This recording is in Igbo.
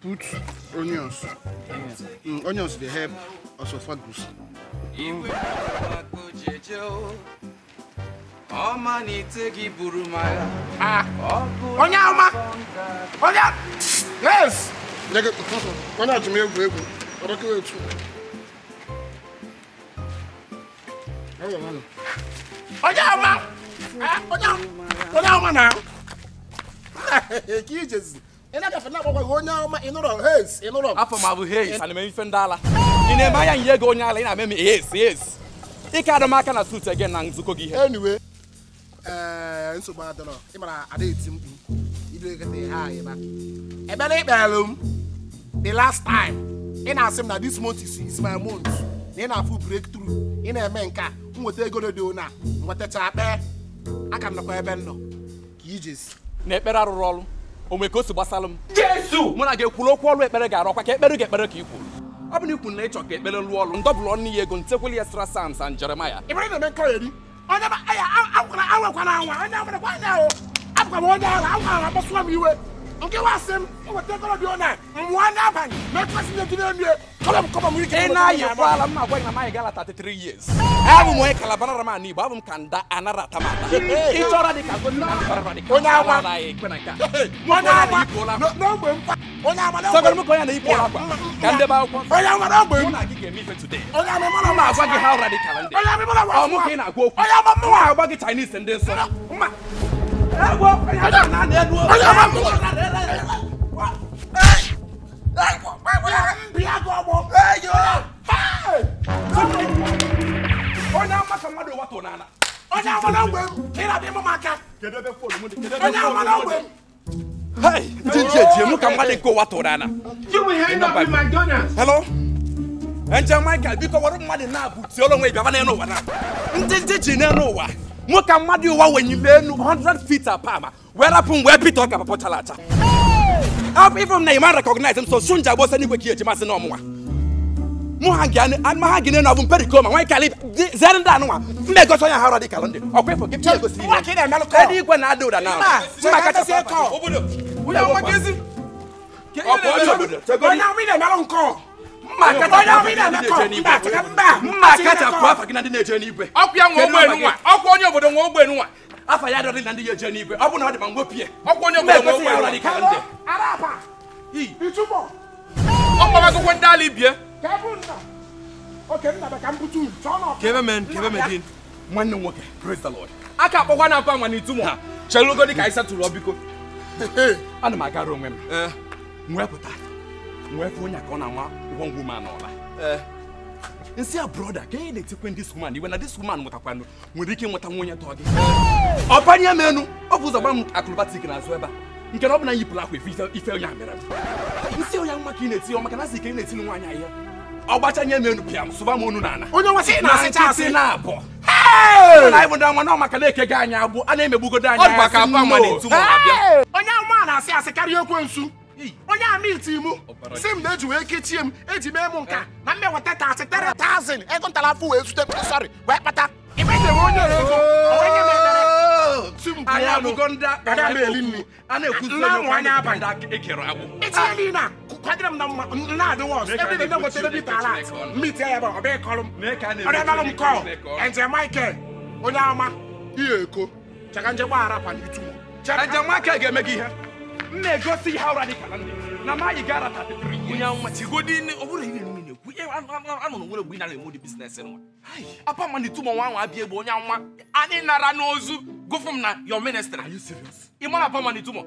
Put onions. Onions they help esophagus. Onya! Yes! Onya to me ego. Odoke etu. Onya now. Ki Jesus. Ina ka fana kwa onya ma inoro haze inoro afa ma bu haze ana me fendala ina ma ya nyego onya ala ina me yes ika do maka na suit again na nzuko gi he anyway nso ba do no imara ada etim ibe kete ha ye ba e be le belum the last time ina asim na this month is my month ina full breakthrough ina eme nka nwota ego do do na nwota cha pe aka nnakwa ebe nno ki Jesus na ekpere arụrụ ọrụ onwe ka o si gbasalụ m Jesu mụ na ga-ekwulu okwu ọrụ ekpere ga-arọkwa ka ekpere ga-ekpere ka ikwu ọ bụ na ikwu na ịchọ ka ekpere lụọ ọrụ ndọbụlụ ọnụ ya ego ntekweli ya sra Psalms and Jeremiah ibere na me nka yeri onye ba aya awakwa na anwa onye abere kwa na o abụkwa onye awa akpọsụwa m iwe nke wasị m nweta ego dị ona nwa na abanye mekwasị na gide emie kọbam ike ị na-ayịkwala m agwa na maghị gala 33 years abụ m onye kalabara rama n'Igbo abụ m ka nda anara atamata ị chọrọ dị ka onye awa onye awa n'ogbe mkpa onye awa sọgọrọ m ka onye na-ikwu akwa ka ndị be akwụkwọ onye awa n'ogbe mụ na gị ga-eme ife today onye awa mara ma agwa gị how radical ndị ọmụ ka ị na-agwa okwu onye awa mụ agwa gị Chinese ndị nsọ mma agwa onye awa na-elu onye awa mụ onye amaka mmadụ wato n'ala onye awa n'ogbe m ị na-abịa ịmụ m aka onye awa n'ogbe m Jinji mu ka mmadụ nke ụwa tụrụ ala hello Angel Michael biko wọrọ mmadụ na-abụ tiolo nwe bịaba n'elu ụwa na ndị ji n'elu ụwa mụ ka mmadụ ụwa wenyile enu 100 feet apart wee rapụ m wee pita ọka papọchala acha even na ịma recognize m so sunja gbọsa n'igwe ka eji masị n'ọmụnwa mụ ha gị n'elu ọbụ mperikoma nwa ikali zere ndị anụnwa mmegosi onye ha radikal ndị ọkwa ịfọ gị egosi ihe edi igwe na-ada ụda na mma kachasị obodo mma kachapụ afa gị na ndị na-eje n'igwe ọkwa onye obodo nwe ogbe nwa afa ya dọrị na ndị ga-eje n'igwe ọ bụ na ọ dị ma ngwopie ọkwa onye obodo nwe ogbe nwa ọkwa akwụkwọ ndị ala ibie Kevin nwanne nwoke praise the Lord aka akpọkwa na mpa nwa n'itumo ha chelugo dị ka anyị setụrụ ọbiko ana m agara onwe m nwee pụta nwee fụ onye ka ọ na-ama one woman ọla nsị a broda ka ị na-etikwe ndị woman iwe na this woman mụtakwanụ nwere ike ịnweta nwunye tọọ gị ọpanye m enu ọ bụ ụzọ gba m akrobatik n'azụ ebe a nke na ọ bụ na yipụrụ akwa ife onye a mere nsị onye mma ka ị na-eti ọ maka na asị ka ị na-etili nwaanyị ahịa ọgbachanye m enu pịa m sụba m onu n'ala onye nwasị na-asịcha asị na-abụ na ịbụ ndị ọma na ọmaka na-eke gị anya agbụ a na-emegbugodo anya ọ bụ ka apa nwa n'itumo na-abịa onye ama na-asị asị karịa ekwensu onye ama iti mụ si m na eji wee kechie m eji mee m nka na mmeweta 33,000 ego ntalafụ wee zute sọrị wee kpata ibe nyewe onye ego onye na-ekpere anyị abụgo ndị a na-ekwuzi onye abalị ekere agbụ etinyela na kwadịrị m na mma na-adịwa ọzọ ebe niile nwetara bita alat mmiti ya ebe ọ bịa ịkọrọ m ọrịabalụ m kọl Angel Michael onye ama ihe eko chaka nje gbaghara pa n'itumo Angel Michael ga-eme gị ihe m na-egosi ihe ụra dịka ndị na maghị gara 33 onye anwa tigodi ọ bụrụ ihe niile na-ekwu anọ na nwere mgbe ị na-eme ụdị biznes nwa apa ma n'itumo nwa anwa abịa egbe onye anwa anyị nara n'ozu gụfụ m na your ministry are you serious ị mara apa ma n'itumo